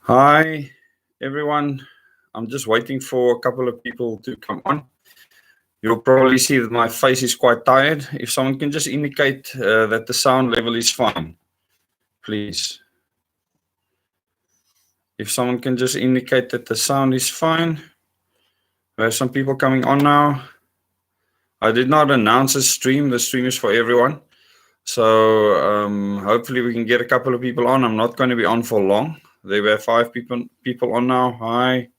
Hi, everyone. I'm just waiting for a couple of people to come on. You'll probably see that my face is quite tired. If someone can just indicate that the sound level is fine, please. If someone can just indicate that the sound is fine. We have some people coming on now. I did not announce the stream. The stream is for everyone. So hopefully we can get a couple of people on. I'm not going to be on for long. There were 5 people on now. Hi.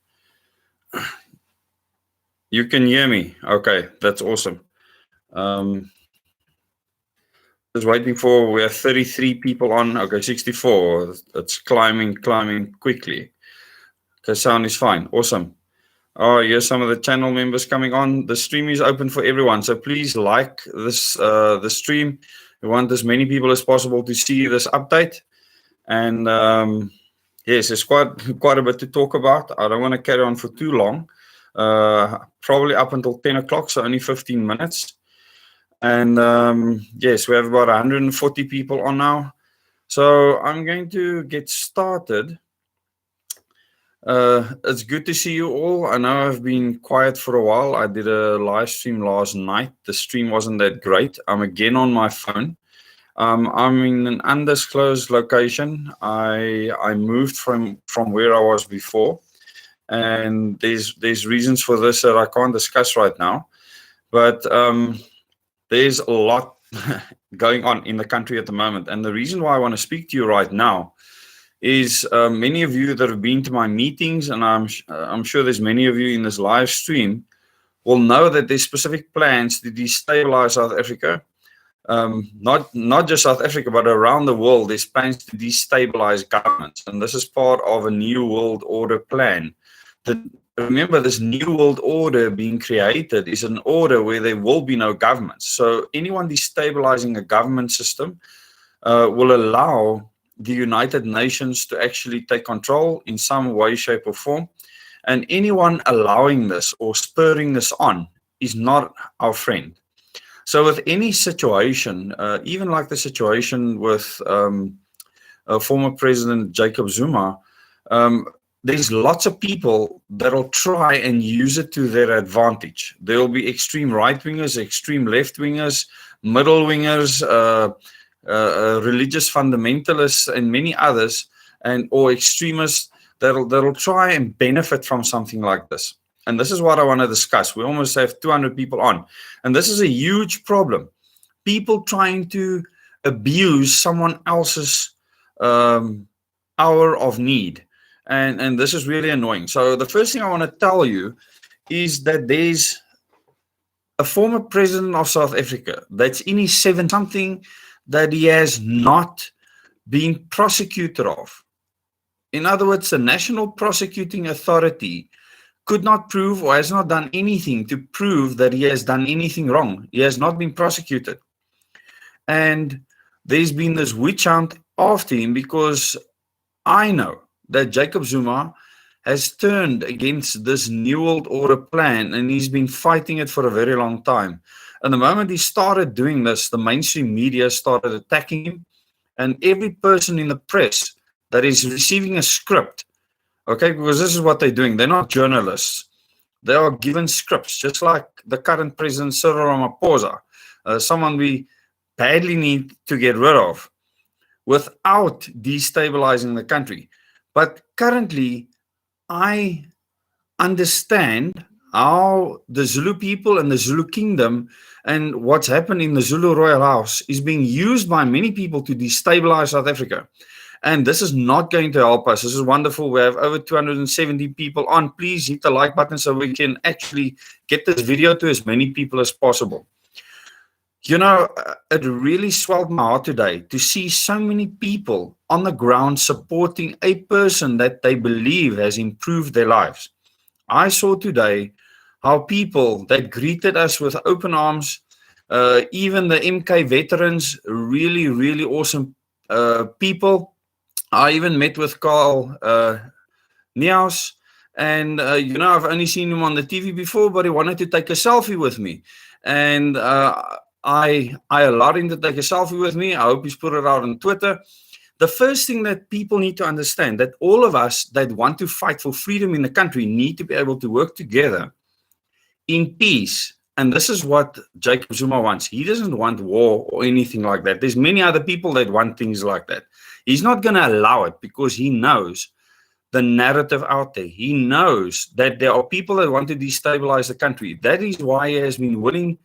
You can hear me. Okay, that's awesome. Just waiting for, we have 33 people on. Okay, 64. It's climbing quickly. Okay, sound is fine. Awesome. Oh, here's some of the channel members coming on. The stream is open for everyone, so please like this the stream. We want as many people as possible to see this update. And yes, there's quite a bit to talk about. I don't want to carry on for too long. Probably up until 10 o'clock, so only 15 minutes. And yes, we have about 140 people on now. So I'm going to get started. It's good to see you all. I know I've been quiet for a while. I did a live stream last night. The stream wasn't that great. I'm again on my phone. I'm in an undisclosed location. I moved from where I was before. And there's reasons for this that I can't discuss right now. But there's a lot going on in the country at the moment. And the reason why I want to speak to you right now is many of you that have been to my meetings, and I'm sure there's many of you in this live stream, will know that there's specific plans to destabilize South Africa. Not just South Africa, but around the world, there's plans to destabilize governments. And this is part of a new world order plan. Remember, this new world order being created is an order where there will be no governments. So anyone destabilizing a government system will allow the United Nations to actually take control in some way, shape, or form. And anyone allowing this or spurring this on is not our friend. So with any situation, even like the situation with former President Jacob Zuma, there's lots of people that'll try and use it to their advantage. There will be extreme right-wingers, extreme left-wingers, middle-wingers, religious fundamentalists, and many others, or extremists that'll try and benefit from something like this. And this is what I want to discuss. We almost have 200 people on. And this is a huge problem. People trying to abuse someone else's hour of need. And this is really annoying. So the first thing I want to tell you is that there's a former president of South Africa that's in his 70-something that he has not been prosecuted of. In other words, the National Prosecuting Authority could not prove or has not done anything to prove that he has done anything wrong. He has not been prosecuted. And there's been this witch hunt after him because I know that Jacob Zuma has turned against this New World Order plan, and he's been fighting it for a very long time. And the moment he started doing this, the mainstream media started attacking him, and every person in the press that is receiving a script, okay, because this is what they're doing. They're not journalists. They are given scripts, just like the current president, Cyril Ramaphosa, someone we badly need to get rid of without destabilizing the country. But currently, I understand how the Zulu people and the Zulu kingdom and what's happened in the Zulu royal house is being used by many people to destabilize South Africa. And this is not going to help us. This is wonderful. We have over 270 people on. Please hit the like button so we can actually get this video to as many people as possible. You know, it really swelled my heart today to see so many people on the ground supporting a person that they believe has improved their lives. I saw today how people that greeted us with open arms, even the MK veterans, really, really awesome people. I even met with Carl Niaus, and you know, I've only seen him on the TV before, but he wanted to take a selfie with me. And I allowed him to take a selfie with me. I hope he's put it out on Twitter. The first thing that people need to understand, that all of us that want to fight for freedom in the country need to be able to work together in peace. And this is what Jacob Zuma wants. He doesn't want war or anything like that. There's many other people that want things like that. He's not going to allow it because he knows the narrative out there. He knows that there are people that want to destabilize the country. That is why he has been willing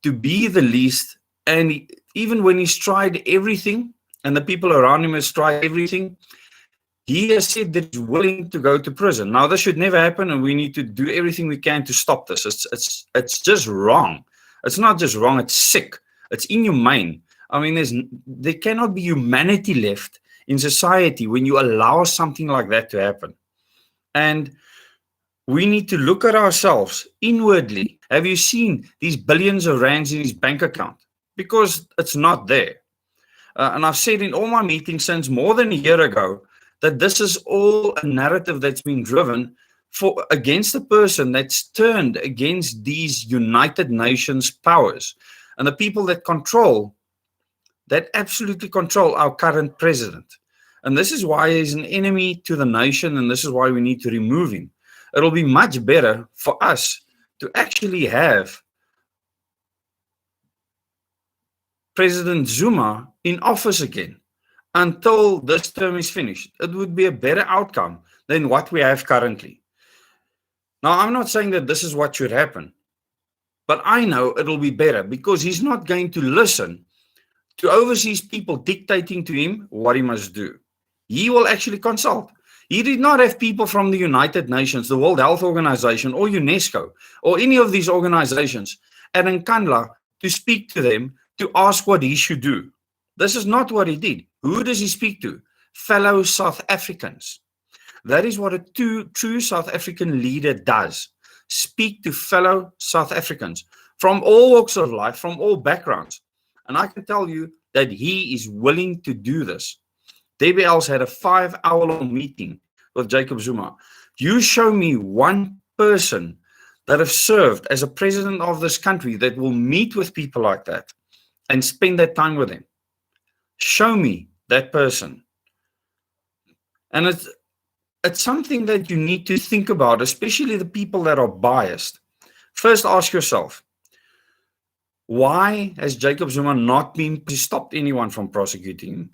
to be the least. And even when he's tried everything and the people around him has tried everything, he has said that he's willing to go to prison. Now, this should never happen, and we need to do everything we can to stop this. It's just wrong. It's not just wrong, it's sick. It's inhumane. I mean, there cannot be humanity left in society when you allow something like that to happen. And we need to look at ourselves inwardly. Have you seen these billions of rands in his bank account? Because it's not there. And I've said in all my meetings since more than a year ago that this is all a narrative that's been driven against a person that's turned against these United Nations powers and the people that absolutely control our current president. And this is why he's an enemy to the nation, and this is why we need to remove him. It'll be much better for us to actually have President Zuma in office again until this term is finished. It would be a better outcome than what we have currently. Now, I'm not saying that this is what should happen, but I know it'll be better because he's not going to listen to overseas people dictating to him what he must do. He will actually consult. He did not have people from the United Nations, the World Health Organization, or UNESCO, or any of these organizations at Nkandla to speak to them to ask what he should do. This is not what he did. Who does he speak to? Fellow South Africans. That is what a true South African leader does. Speak to fellow South Africans from all walks of life, from all backgrounds. And I can tell you that he is willing to do this. Debbie Els had a 5-hour-long meeting with Jacob Zuma. You show me one person that has served as a president of this country that will meet with people like that and spend that time with them. Show me that person. And it's something that you need to think about, especially the people that are biased. First, ask yourself, why has Jacob Zuma not stopped anyone from prosecuting him?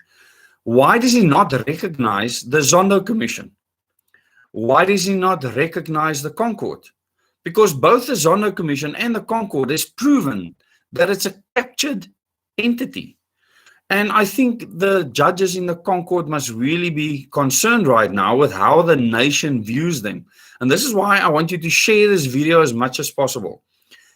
Why does he not recognize the Zondo Commission? Why does he not recognize the Concord? Because both the Zondo Commission and the Concord has proven that it's a captured entity. And I think the judges in the Concord must really be concerned right now with how the nation views them. And this is why I want you to share this video as much as possible.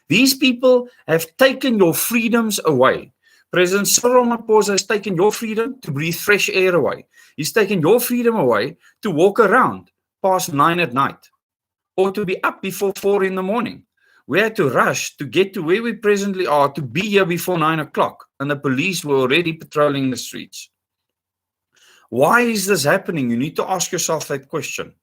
These people have taken your freedoms away. President Cyril Ramaphosa has taken your freedom to breathe fresh air away. He's taken your freedom away to walk around past 9 at night or to be up before 4 in the morning. We had to rush to get to where we presently are to be here before 9 o'clock, and the police were already patrolling the streets. Why is this happening? You need to ask yourself that question.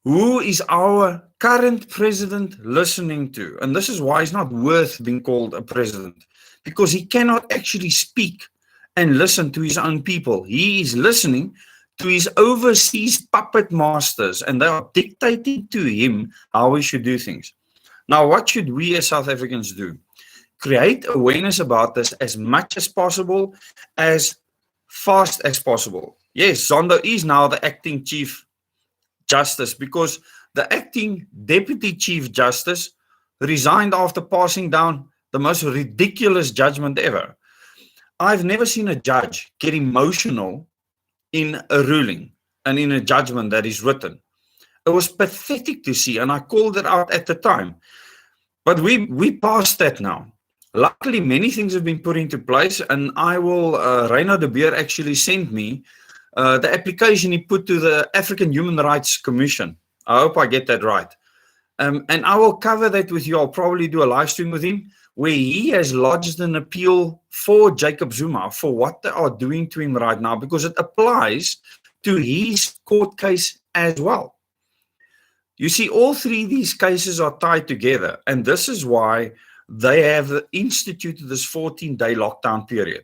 Who is our current president listening to? And this is why he's not worth being called a president, because he cannot actually speak and listen to his own people. He is listening to his overseas puppet masters, and they are dictating to him how we should do things. Now, what should we as South Africans do? Create awareness about this as much as possible, as fast as possible. Yes, Zondo is now the acting Chief Justice because the acting Deputy Chief Justice resigned after passing down the most ridiculous judgment ever. I've never seen a judge get emotional in a ruling and in a judgment that is written. It was pathetic to see, and I called it out at the time. But we passed that now. Luckily, many things have been put into place, and I will, Reino de Beer actually sent me the application he put to the African Human Rights Commission. I hope I get that right. And I will cover that with you. I'll probably do a live stream with him where he has lodged an appeal for Jacob Zuma for what they are doing to him right now, because it applies to his court case as well. You see, all three of these cases are tied together, and this is why they have instituted this 14-day lockdown period.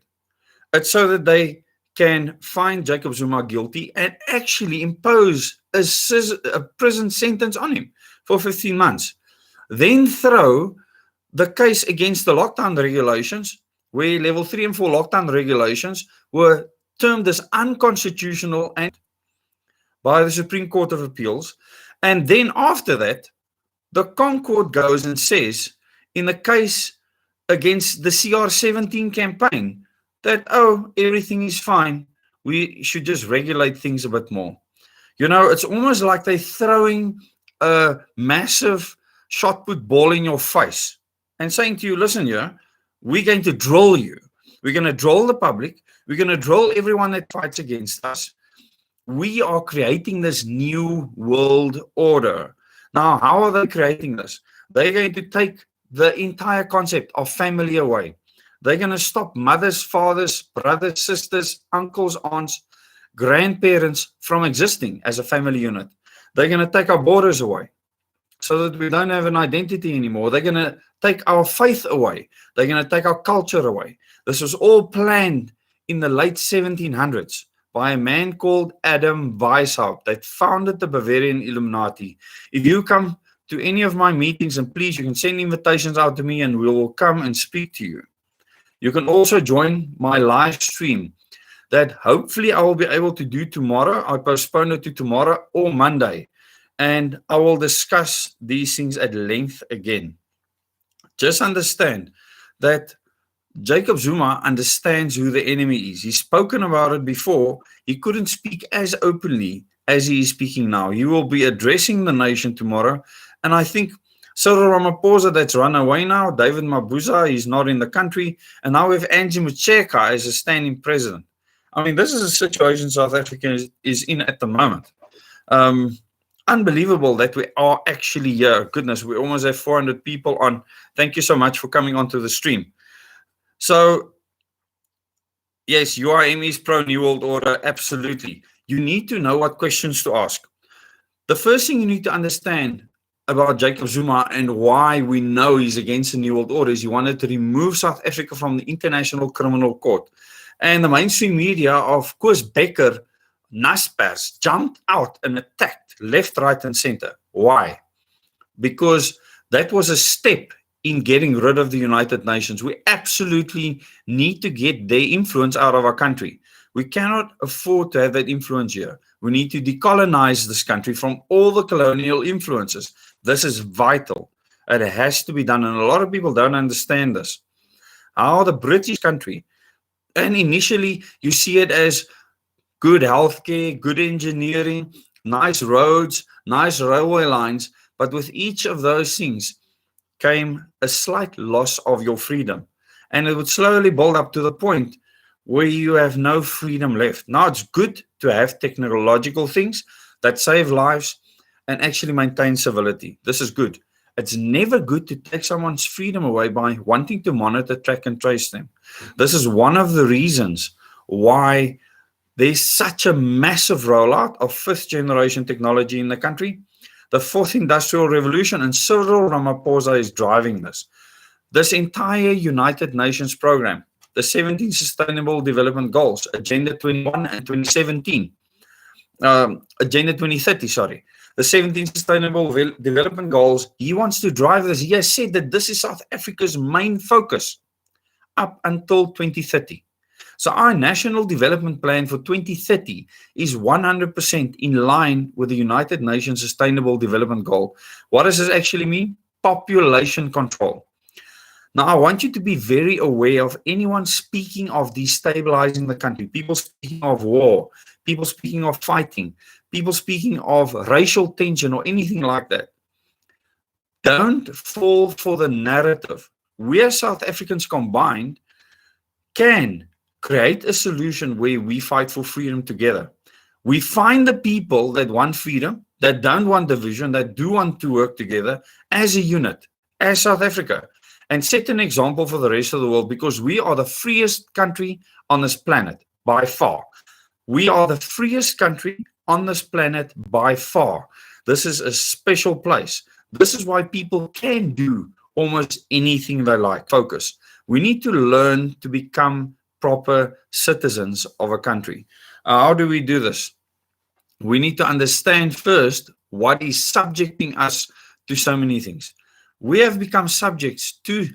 It's so that they can find Jacob Zuma guilty and actually impose a prison sentence on him for 15 months. Then throw the case against the lockdown regulations, where level 3 and 4 lockdown regulations were termed as unconstitutional and by the Supreme Court of Appeals. And then after that, the Concord goes and says, in the case against the CR17 campaign, that, oh, everything is fine. We should just regulate things a bit more. You know, it's almost like they're throwing a massive shot put ball in your face and saying to you, listen, we're going to drill you. We're going to drill the public. We're going to drill everyone that fights against us. We are creating this new world order. Now, how are they creating this? They're going to take the entire concept of family away. They're going to stop mothers, fathers, brothers, sisters, uncles, aunts, grandparents from existing as a family unit. They're going to take our borders away so that we don't have an identity anymore. They're going to take our faith away. They're going to take our culture away. This was all planned in the late 1700s by a man called Adam Weishaupt that founded the Bavarian Illuminati. If you come to any of my meetings, and please, you can send invitations out to me and we will come and speak to you. You can also join my live stream that hopefully I will be able to do tomorrow. I postponed it to tomorrow or Monday, and I will discuss these things at length again. Just understand that Jacob Zuma understands who the enemy is. He's spoken about it before. He couldn't speak as openly as he is speaking now. He will be addressing the nation tomorrow, and I think Cyril Ramaphosa, that's run away now, David Mabuza, he's not in the country, and now we have Angie Motshekga as a standing president. I mean, this is a situation South Africa is in at the moment. Unbelievable that we are actually here. Goodness, we almost have 400 people on. Thank you so much for coming onto the stream. So, yes, URM is pro New World Order, absolutely. You need to know what questions to ask. The first thing you need to understand about Jacob Zuma and why we know he's against the New World Order is he wanted to remove South Africa from the International Criminal Court. And the mainstream media, of course, Becker, Naspers, jumped out and attacked left, right, and center. Why? Because that was a step in getting rid of the United Nations. We absolutely need to get their influence out of our country. We cannot afford to have that influence here. We need to decolonize this country from all the colonial influences. This is vital. It has to be done, and a lot of people don't understand this. How the British country, and initially you see it as good healthcare, good engineering, nice roads, nice railway lines, but with each of those things came a slight loss of your freedom. And it would slowly build up to the point where you have no freedom left. Now, it's good to have technological things that save lives and actually maintain civility. This is good. It's never good to take someone's freedom away by wanting to monitor, track, and trace them. This is one of the reasons why there's such a massive rollout of fifth-generation technology in the country. The fourth industrial revolution, and Cyril Ramaphosa is driving this. This entire United Nations program, the 17 Sustainable Development Goals, Agenda 21 and 2017, Agenda 2030, sorry. The 17 Sustainable Development Goals, he wants to drive this. He has said that this is South Africa's main focus up until 2030. So our National Development Plan for 2030 is 100% in line with the United Nations Sustainable Development Goal. What does this actually mean? Population control. Now, I want you to be very aware of anyone speaking of destabilizing the country, people speaking of war, people speaking of fighting, people speaking of racial tension or anything like that. Don't fall for the narrative. We as South Africans combined can create a solution where we fight for freedom together. We find the people that want freedom, that don't want division, that do want to work together as a unit, as South Africa, and set an example for the rest of the world, because we are the freest country on this planet by far. We are the freest country on this planet by far. This is a special place. This is why people can do almost anything they like. Focus. We need to learn to become proper citizens of a country. How do we do this? We need to understand first what is subjecting us to so many things. We have become subjects to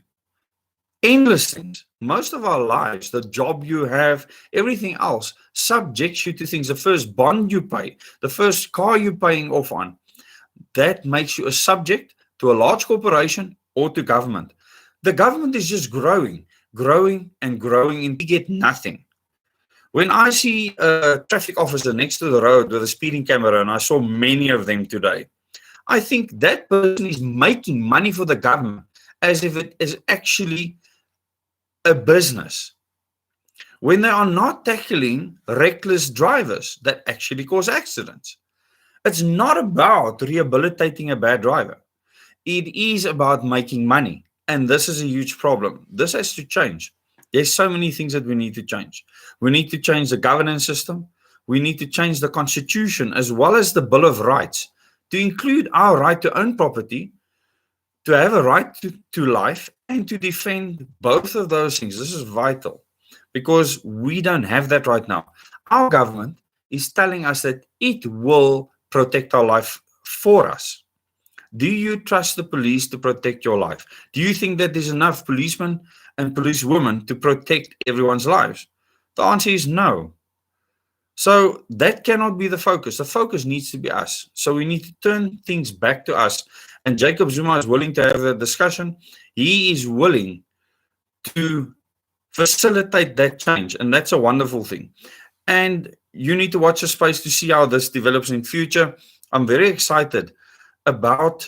endless things. Most of our lives, the job you have, everything else subjects you to things. The first bond you pay, the first car you're paying off on, that makes you a subject to a large corporation or to government. The government is just growing, growing and growing, and we get nothing. When I see a traffic officer next to the road with a speeding camera, and I saw many of them today, I think that person is making money for the government as if it is actually a business, when they are not tackling reckless drivers that actually cause accidents. It's not about rehabilitating a bad driver. It is about making money. And this is a huge problem. This has to change. There's so many things that we need to change. We need to change the governance system. We need to change the constitution as well as the Bill of Rights to include our right to own property, to have a right to life, and to defend both of those things. This is vital because we don't have that right now. Our government is telling us that it will protect our life for us. Do you trust the police to protect your life? Do you think that there's enough policemen and policewomen to protect everyone's lives? The answer is no. So that cannot be the focus. The focus needs to be us. So we need to turn things back to us. And Jacob Zuma is willing to have a discussion. He is willing to facilitate that change. And that's a wonderful thing. And you need to watch the space to see how this develops in future. I'm very excited about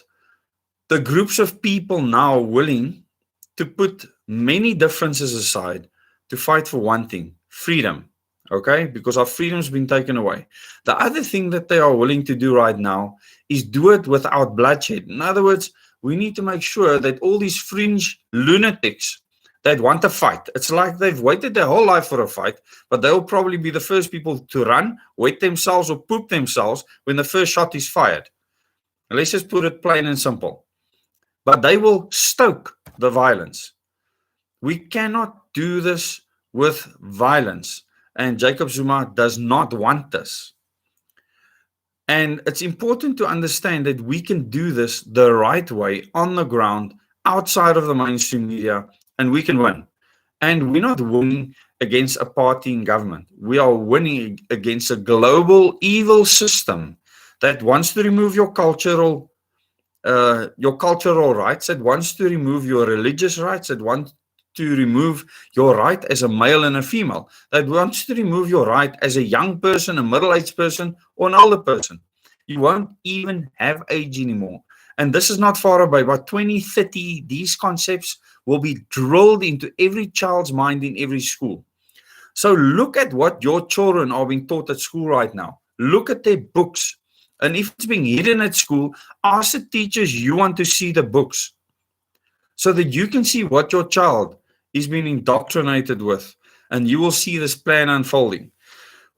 the groups of people now willing to put many differences aside to fight for one thing, freedom. Okay, because our freedom's been taken away. The other thing that they are willing to do right now is do it without bloodshed. In other words, we need to make sure that all these fringe lunatics that want to fight, it's like they've waited their whole life for a fight, but they'll probably be the first people to run, wet themselves or poop themselves when the first shot is fired. Let's just put it plain and simple. But they will stoke the violence. We cannot do this with violence. And Jacob Zuma does not want this. And it's important to understand that we can do this the right way, on the ground, outside of the mainstream media, and we can win. And we're not winning against a party in government. We are winning against a global evil system that wants to remove your cultural rights, that wants to remove your religious rights, that wants to remove your right as a male and a female, that wants to remove your right as a young person, a middle-aged person, or an older person. You won't even have age anymore. And this is not far away. By 2030, these concepts will be drilled into every child's mind in every school. So look at what your children are being taught at school right now. Look at their books. And if it's being hidden at school, ask the teachers you want to see the books so that you can see what your child is being indoctrinated with, and you will see this plan unfolding.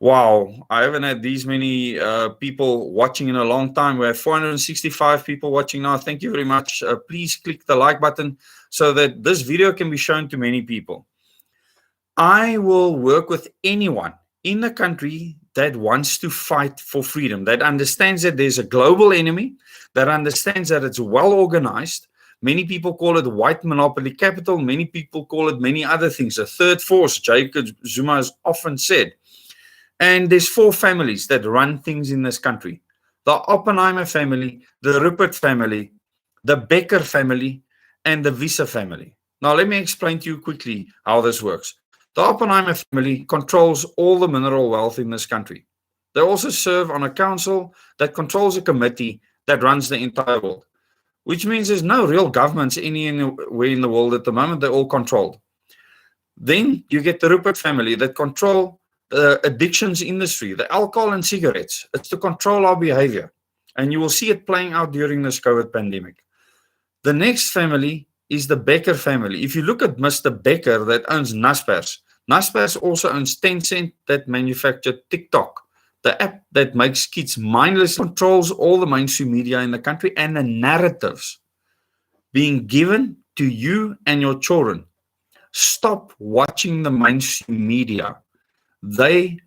Wow, I haven't had these many people watching in a long time. We have 465 people watching now. Thank you very much. Please click the like button so that this video can be shown to many people. I will work with anyone in the country that wants to fight for freedom, that understands that there's a global enemy, that understands that it's well organized. Many people call it white monopoly capital. Many people call it many other things. A third force, Jacob Zuma has often said. And there's four families that run things in this country. The Oppenheimer family, the Rupert family, the Becker family, and the Visa family. Now, let me explain to you quickly how this works. The Oppenheimer family controls all the mineral wealth in this country. They also serve on a council that controls a committee that runs the entire world, which means there's no real governments anywhere in the world at the moment. They're all controlled. Then you get the Rupert family that control the addictions industry, the alcohol and cigarettes. It's to control our behavior. And you will see it playing out during this COVID pandemic. The next family is the Becker family. If you look at Mr. Becker that owns Naspers, Naspers also owns Tencent that manufactured TikTok, the app that makes kids mindless, controls all the mainstream media in the country and the narratives being given to you and your children. Stop watching the mainstream media. They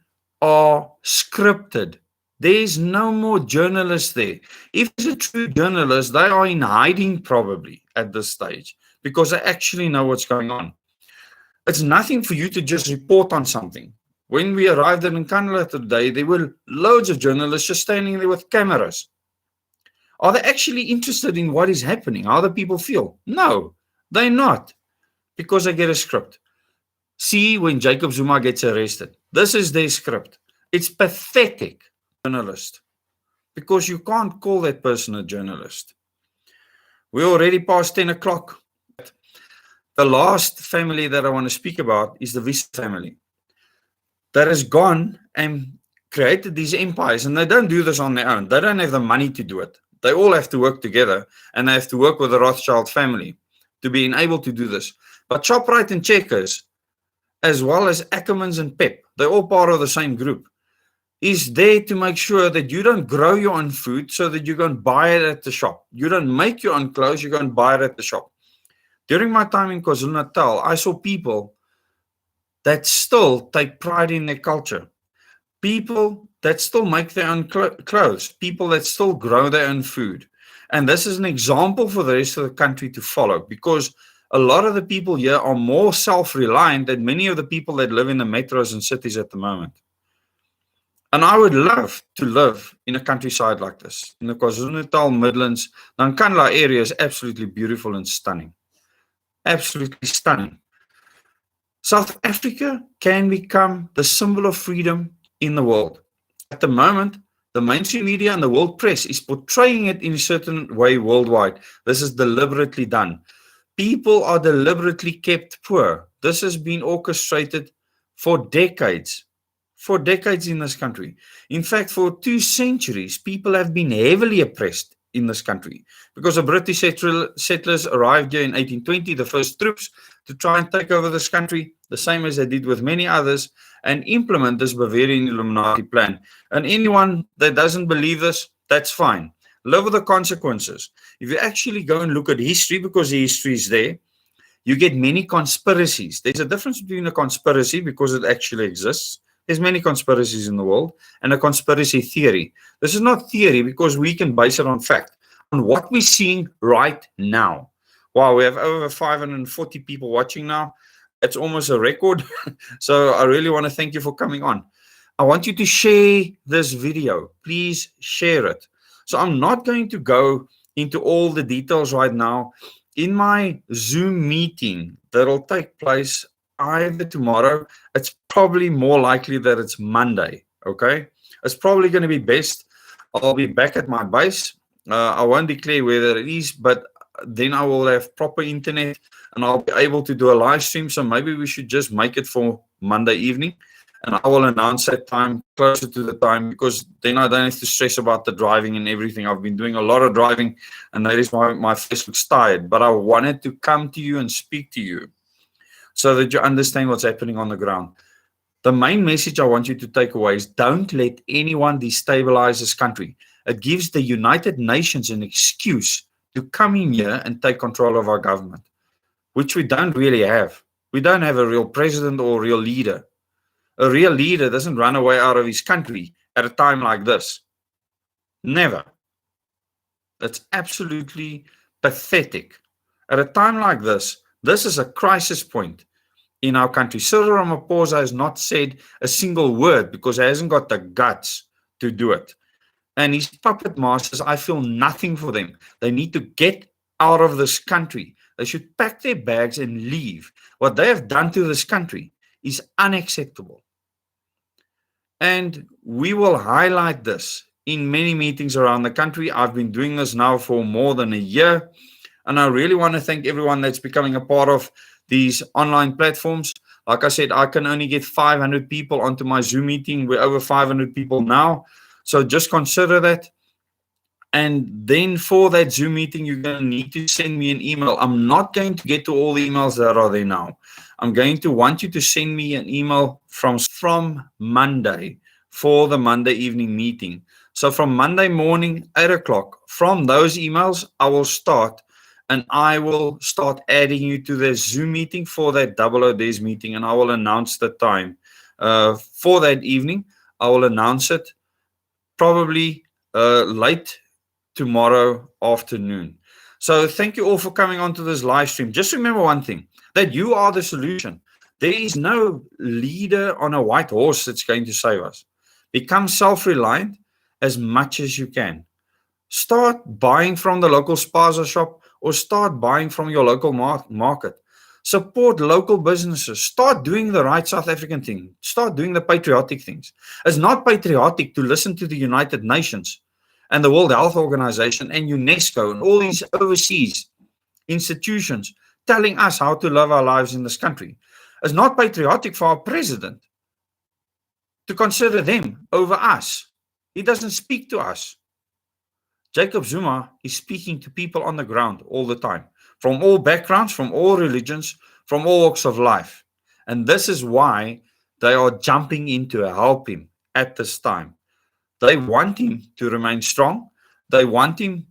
are scripted. There's no more journalists there. If there's a true journalist, they are in hiding probably at this stage because they actually know what's going on. It's nothing for you to just report on something. When we arrived in Nkandla today, there were loads of journalists just standing there with cameras. Are they actually interested in what is happening, how the people feel? No, they're not, because they get a script. See when Jacob Zuma gets arrested. This is their script. It's pathetic, journalist, because you can't call that person a journalist. We're already past 10 o'clock. The last family that I want to speak about is the Wissel family that has gone and created these empires, and they don't do this on their own. They don't have the money to do it. They all have to work together, and they have to work with the Rothschild family to be able to do this. But Shoprite and Checkers, as well as Ackermans and Pep, they're all part of the same group, is there to make sure that you don't grow your own food so that you go and buy it at the shop. You don't make your own clothes, you go and buy it at the shop. During my time in KwaZulu-Natal, I saw people that still take pride in their culture. People that still make their own clothes. People that still grow their own food. And this is an example for the rest of the country to follow, because a lot of the people here are more self-reliant than many of the people that live in the metros and cities at the moment. And I would love to live in a countryside like this. In the KwaZulu-Natal Midlands, the Nkandla area is absolutely beautiful and stunning. Absolutely stunning. South Africa can become the symbol of freedom in the world. At the moment, the mainstream media and the world press is portraying it in a certain way worldwide. This is deliberately done. People are deliberately kept poor. This has been orchestrated for decades. For decades in this country. In fact, for 2 centuries, people have been heavily oppressed in this country because the British settlers arrived here in 1820, the first troops, to try and take over this country, the same as they did with many others, and implement this Bavarian Illuminati plan. And anyone that doesn't believe this, that's fine. Live with the consequences. If you actually go and look at history, because the history is there, you get many conspiracies. There's a difference between a conspiracy, because it actually exists. There's many conspiracies in the world, and a conspiracy theory. This is not theory because we can base it on fact, on what we're seeing right now. Wow, we have over 540 people watching now. That's almost a record. So I really want to thank you for coming on. I want you to share this video. Please share it. So I'm not going to go into all the details right now. In my Zoom meeting that'll take place either tomorrow, it's probably more likely that it's Monday, okay? It's probably going to be best. I'll be back at my base. I won't declare whether it is, but then I will have proper internet and I'll be able to do a live stream. So maybe we should just make it for Monday evening, and I will announce that time closer to the time, because then I don't have to stress about the driving and everything. I've been doing a lot of driving, and that is why my face looks tired. But I wanted to come to you and speak to you so that you understand what's happening on the ground. The main message I want you to take away is don't let anyone destabilize this country. It gives the United Nations an excuse to come in here and take control of our government, which we don't really have. We don't have a real president or a real leader. A real leader doesn't run away out of his country at a time like this. Never. That's absolutely pathetic. At a time like this, this is a crisis point in our country. Cyril Ramaphosa has not said a single word because he hasn't got the guts to do it. And his puppet masters, I feel nothing for them. They need to get out of this country. They should pack their bags and leave. What they have done to this country is unacceptable. And we will highlight this in many meetings around the country. I've been doing this now for more than a year. And I really want to thank everyone that's becoming a part of these online platforms. Like I said, I can only get 500 people onto my Zoom meeting. We're over 500 people now. So just consider that. And then for that Zoom meeting, you're going to need to send me an email. I'm not going to get to all the emails that are there now. I'm going to want you to send me an email from Monday for the Monday evening meeting. So from Monday morning, 8 o'clock, from those emails, I will start and I will start adding you to the Zoom meeting for that Double O Days meeting, and I will announce the time for that evening. I will announce it probably late tomorrow afternoon. So thank you all for coming onto this live stream. Just remember one thing, that you are the solution. There is no leader on a white horse that's going to save us. Become self-reliant as much as you can. Start buying from the local spaza shop or start buying from your local market. Support local businesses. Start doing the right South African thing. Start doing the patriotic things. It's not patriotic to listen to the United Nations and the World Health Organization and UNESCO and all these overseas institutions telling us how to live our lives in this country. It's not patriotic for our president to consider them over us. He doesn't speak to us. Jacob Zuma is speaking to people on the ground all the time, from all backgrounds, from all religions, from all walks of life. And this is why they are jumping in to help him at this time. They want him to remain strong. They want him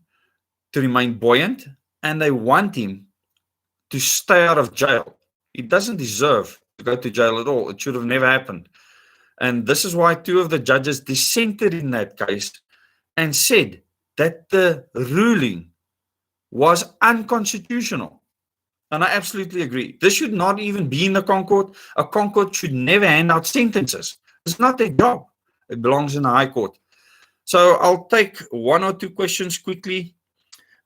to remain buoyant. And they want him to stay out of jail. He doesn't deserve to go to jail at all. It should have never happened. And this is why two of the judges dissented in that case and said that the ruling was unconstitutional. And I absolutely agree. This should not even be in the Concord. A Concord should never hand out sentences. It's not their job. It belongs in the High Court. So I'll take one or two questions quickly.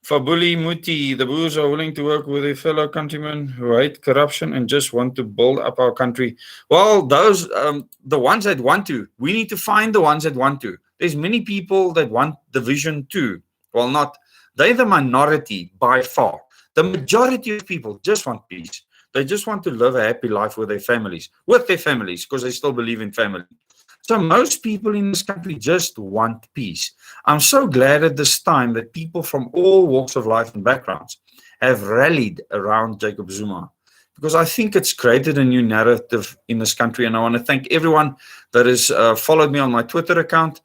Fabuli Muti, the Boers are willing to work with their fellow countrymen who hate corruption and just want to build up our country. Well, those, the ones that want to, we need to find the ones that want to. There's many people that want division too. Well, not, they're the minority by far. The majority of people just want peace. They just want to live a happy life with their families, because they still believe in family. So most people in this country just want peace. I'm so glad at this time that people from all walks of life and backgrounds have rallied around Jacob Zuma, because I think it's created a new narrative in this country. And I want to thank everyone that has followed me on my Twitter account.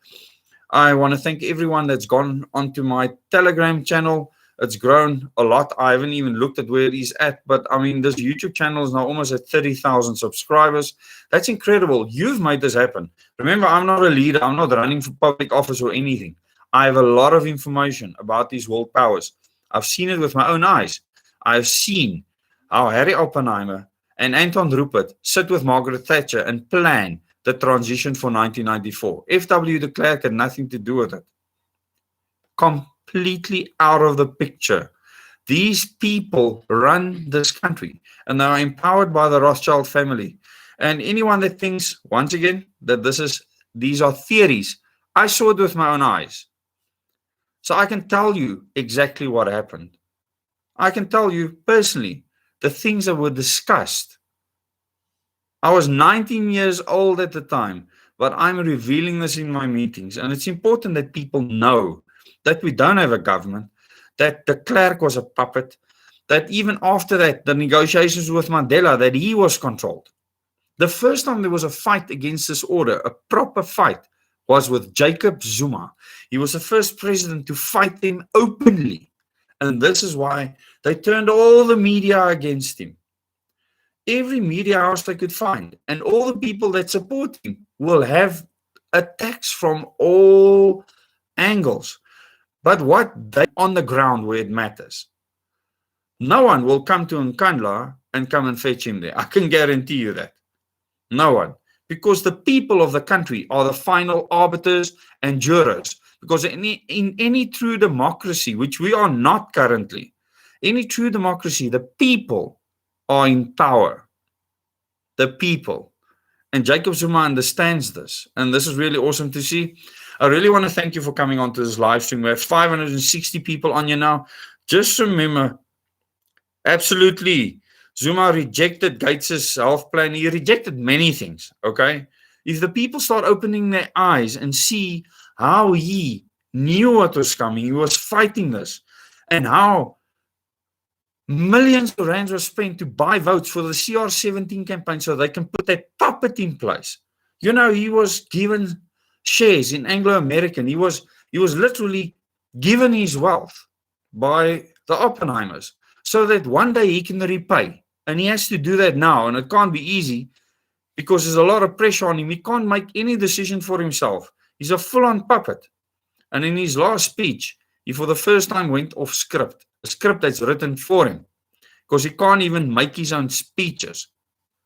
I want to thank everyone that's gone onto my Telegram channel. It's grown a lot. I haven't even looked at where it is at, but I mean, this YouTube channel is now almost at 30,000 subscribers. That's incredible. You've made this happen. Remember, I'm not a leader. I'm not running for public office or anything. I have a lot of information about these world powers. I've seen it with my own eyes. I've seen how Harry Oppenheimer and Anton Rupert sit with Margaret Thatcher and plan the transition for 1994. F.W. de Klerk had nothing to do with it. Completely out of the picture. These people run this country and they are empowered by the Rothschild family. And anyone that thinks, once again, that these are theories, I saw it with my own eyes. So I can tell you exactly what happened. I can tell you personally the things that were discussed. I was 19 years old at the time, but I'm revealing this in my meetings. And it's important that people know that we don't have a government, that de Klerk was a puppet, that even after that, the negotiations with Mandela, that he was controlled. The first time there was a fight against this order, a proper fight, was with Jacob Zuma. He was the first president to fight them openly. And this is why they turned all the media against him. Every media house they could find. And all the people that support him will have attacks from all angles. But what they on the ground where it matters. No one will come to Nkandla and come and fetch him there. I can guarantee you that. No one. Because the people of the country are the final arbiters and jurors. Because in any true democracy, which we are not currently, any true democracy, the people are in power. The people. And Jacob Zuma understands this. And this is really awesome to see. I really want to thank you for coming on to this live stream. We have 560 people on here now. Just remember, absolutely, Zuma rejected Gates' health plan. He rejected many things, okay? If the people start opening their eyes and see how he knew what was coming, he was fighting this, and how millions of rands were spent to buy votes for the CR17 campaign so they can put that puppet in place. You know, he was given shares in Anglo-American. He was literally given his wealth by the Oppenheimers, so that one day he can repay. And he has to do that now, and it can't be easy because there's a lot of pressure on him. He can't make any decision for himself. He's a full-on puppet. And in his last speech, he for the first time went off script, a script that's written for him, because he can't even make his own speeches.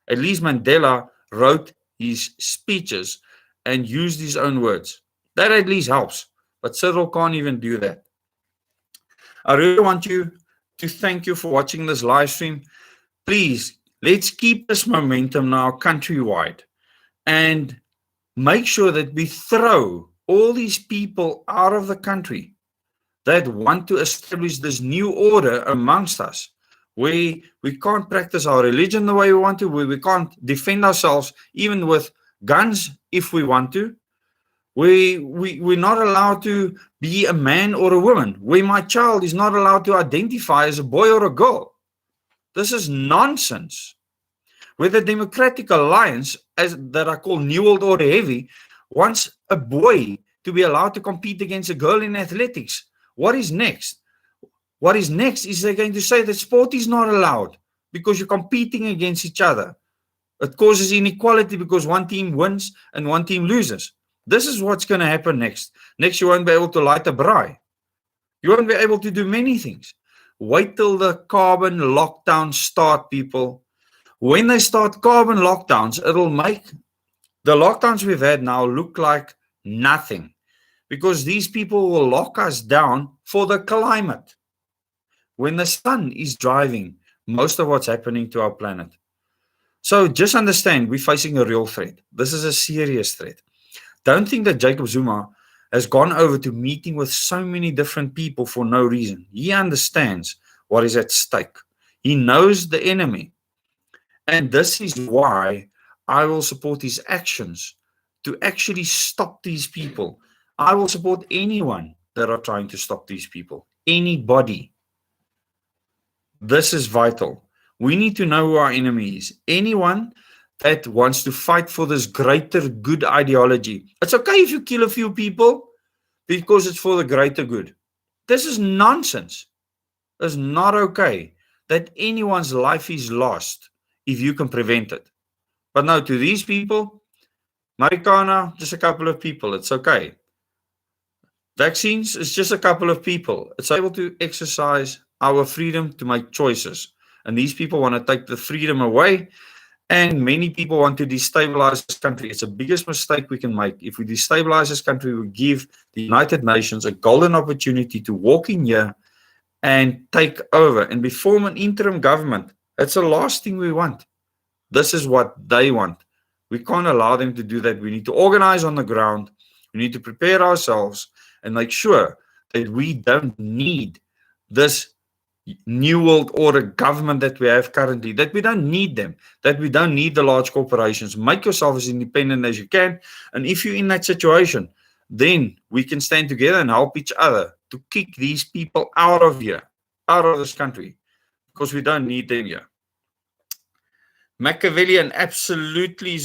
At least Mandela wrote his speeches and used his own words. That at least helps. But Cyril can't even do that. I really want you to thank you for watching this live stream. Please, let's keep this momentum now countrywide and make sure that we throw all these people out of the country that want to establish this new order amongst us. We can't practice our religion the way we want to. We can't defend ourselves even with guns if we want to. We're not allowed to be a man or a woman. My child is not allowed to identify as a boy or a girl. This is nonsense. With the Democratic Alliance, that I call New World Order Heavy, wants a boy to be allowed to compete against a girl in athletics. What is next? What is next is they're going to say that sport is not allowed because you're competing against each other. It causes inequality because one team wins and one team loses. This is what's going to happen next. Next, you won't be able to light a braai. You won't be able to do many things. Wait till the carbon lockdowns start, people. When they start carbon lockdowns, it'll make the lockdowns we've had now look like nothing, because these people will lock us down for the climate. When the sun is driving most of what's happening to our planet. So just understand, we're facing a real threat. This is a serious threat. Don't think that Jacob Zuma has gone over to meeting with so many different people for no reason. He understands what is at stake. He knows the enemy. And this is why I will support his actions to actually stop these people. I will support anyone that are trying to stop these people. Anybody. This is vital. We need to know who our enemy is. Anyone that wants to fight for this greater good ideology. It's okay if you kill a few people because it's for the greater good. This is nonsense. It's not okay that anyone's life is lost if you can prevent it. But now to these people, Marikana, just a couple of people, it's okay. Vaccines is just a couple of people. It's able to exercise our freedom to make choices. And these people want to take the freedom away. And many people want to destabilize this country. It's the biggest mistake we can make. If we destabilize this country, we give the United Nations a golden opportunity to walk in here and take over and be form an interim government. That's the last thing we want. This is what they want. We can't allow them to do that. We need to organize on the ground. We need to prepare ourselves and make sure that we don't need this New World Order government that we have currently, that we don't need them, that we don't need the large corporations. Make yourself as independent as you can. And if you're in that situation, then we can stand together and help each other to kick these people out of here, out of this country, because we don't need them here. Machiavellian, absolutely.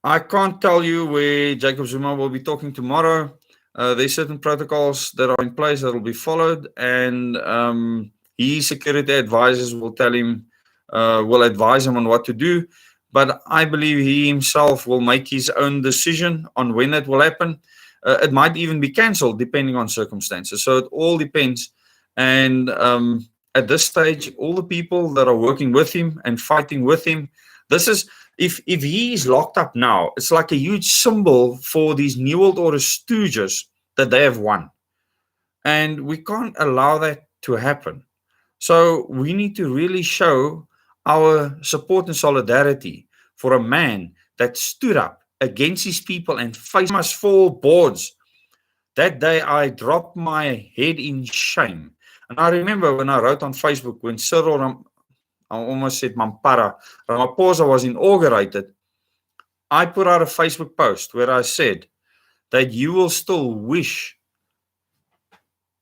I can't tell you where Jacob Zuma will be talking tomorrow. There's certain protocols that are in place that will be followed, and his security advisors will tell him, will advise him on what to do. But I believe he himself will make his own decision on when that will happen. It might even be cancelled depending on circumstances. So it all depends. And at this stage, all the people that are working with him and fighting with him, this is, if he is locked up now, it's like a huge symbol for these New World Order stooges that they have won. And we can't allow that to happen. So we need to really show our support and solidarity for a man that stood up against his people and faced must fall boards. That day I dropped my head in shame. And I remember when I wrote on Facebook, when Cyril, I almost said Mampara, Ramaphosa was inaugurated, I put out a Facebook post where I said that you will still wish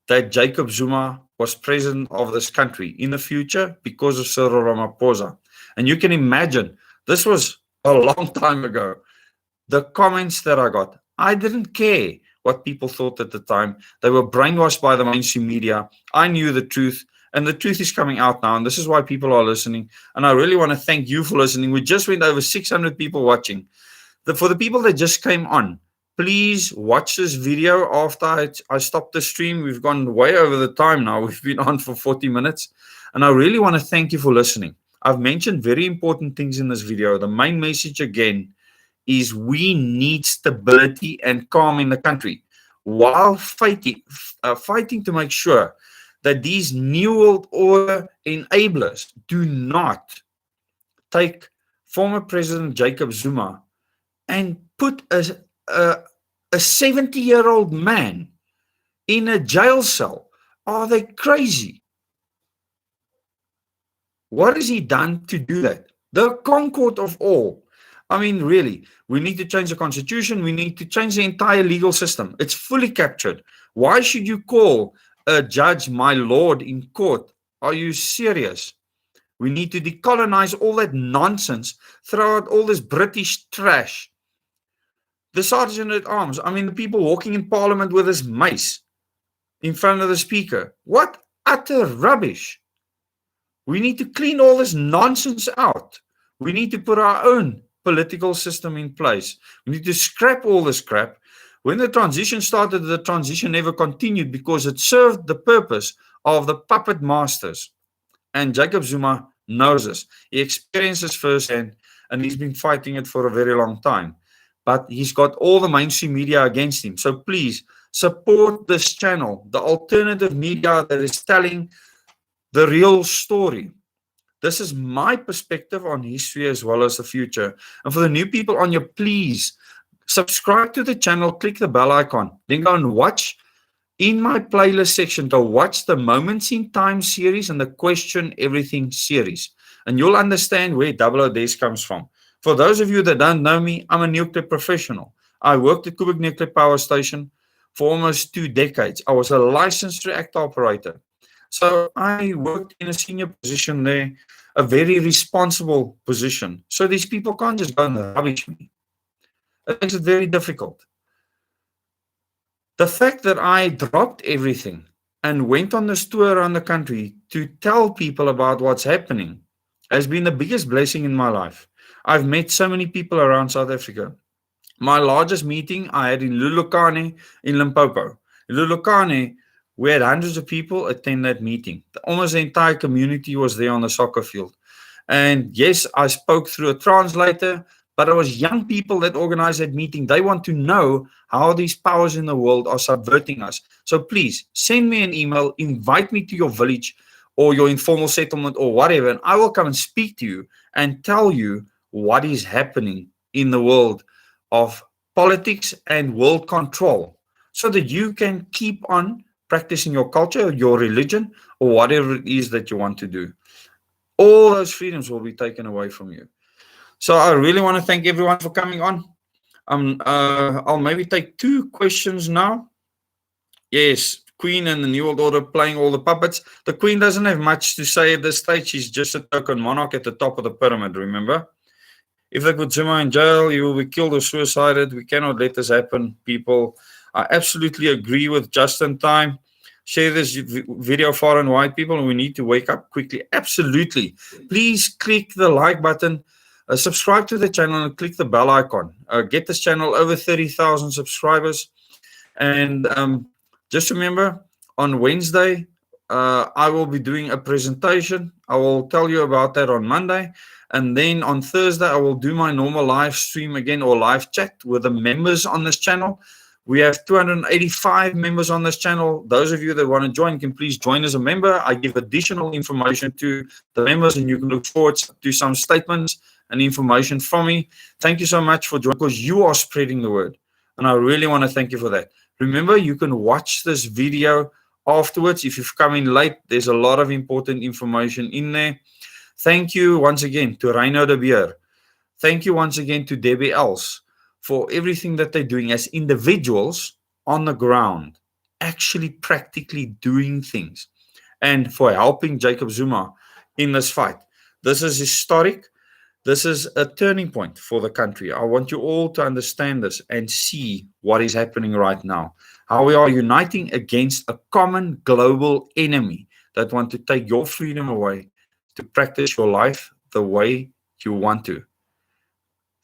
that Jacob Zuma was president of this country in the future because of Cyril Ramaphosa. And you can imagine, this was a long time ago, the comments that I got. I didn't care what people thought at the time. They were brainwashed by the mainstream media. I knew the truth, and the truth is coming out now, and this is why people are listening. And I really want to thank you for listening. We just went over 600 people watching. For the people that just came on, please watch this video after I stopped the stream. We've gone way over the time now. We've been on for 40 minutes. And I really want to thank you for listening. I've mentioned very important things in this video. The main message again is we need stability and calm in the country while fighting to make sure that these New World Order enablers do not take former President Jacob Zuma and put a 70-year-old man in a jail cell. Are they crazy? What has he done to do that? The concord of all. I mean, really, we need to change the constitution. We need to change the entire legal system. It's fully captured. Why should you call a judge my lord in court? Are you serious? We need to decolonize all that nonsense, throw out all this British trash. The sergeant at arms, I mean, the people walking in parliament with his mace in front of the speaker. What utter rubbish. We need to clean all this nonsense out. We need to put our own political system in place. We need to scrap all this crap. When the transition started, the transition never continued because it served the purpose of the puppet masters. And Jacob Zuma knows this. He experiences firsthand, and he's been fighting it for a very long time. But he's got all the mainstream media against him. So please support this channel, the alternative media that is telling the real story. This is my perspective on history as well as the future. And for the new people on here, please subscribe to the channel, click the bell icon, then go and watch in my playlist section, go watch the Moments in Time series and the Question Everything series. And you'll understand where Double O Days comes from. For those of you that don't know me, I'm a nuclear professional. I worked at Kubik Nuclear Power Station for almost 2 decades. I was a licensed reactor operator. So I worked in a senior position there, a very responsible position. So these people can't just go and rubbish me. It makes it very difficult. The fact that I dropped everything and went on this tour around the country to tell people about what's happening has been the biggest blessing in my life. I've met so many people around South Africa. My largest meeting I had in Lulukane in Limpopo. In Lulukane, we had hundreds of people attend that meeting. Almost the entire community was there on the soccer field. And yes, I spoke through a translator, but it was young people that organized that meeting. They want to know how these powers in the world are subverting us. So please send me an email, invite me to your village or your informal settlement or whatever, and I will come and speak to you and tell you what is happening in the world of politics and world control so that you can keep on practicing your culture, your religion, or whatever it is that you want to do. All those freedoms will be taken away from you. So I really want to thank everyone for coming on. I'll maybe take 2 questions now. Yes, Queen and the New World Order playing all the puppets. The Queen doesn't have much to say at this stage. She's just a token monarch at the top of the pyramid, remember? If they put Zuma in jail, he will be killed or suicided. We cannot let this happen, people. I absolutely agree with Just in Time. Share this video far and wide, people, and we need to wake up quickly. Absolutely. Please click the like button, subscribe to the channel, and click the bell icon. Get this channel over 30,000 subscribers. And just remember, on Wednesday, I will be doing a presentation. I will tell you about that on Monday. And then on Thursday, I will do my normal live stream again or live chat with the members on this channel. We have 285 members on this channel. Those of you that want to join can please join as a member. I give additional information to the members, and you can look forward to some statements and information from me. Thank you so much for joining, because you are spreading the word. And I really want to thank you for that. Remember, you can watch this video afterwards. If you've come in late, there's a lot of important information in there. Thank you once again to Reino de Beer. Thank you once again to Debbie Els for everything that they're doing as individuals on the ground, actually practically doing things, and for helping Jacob Zuma in this fight. This is historic. This is a turning point for the country. I want you all to understand this and see what is happening right now. How we are uniting against a common global enemy that want to take your freedom away to practice your life the way you want to.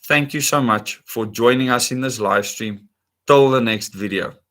Thank you so much for joining us in this live stream. Till the next video.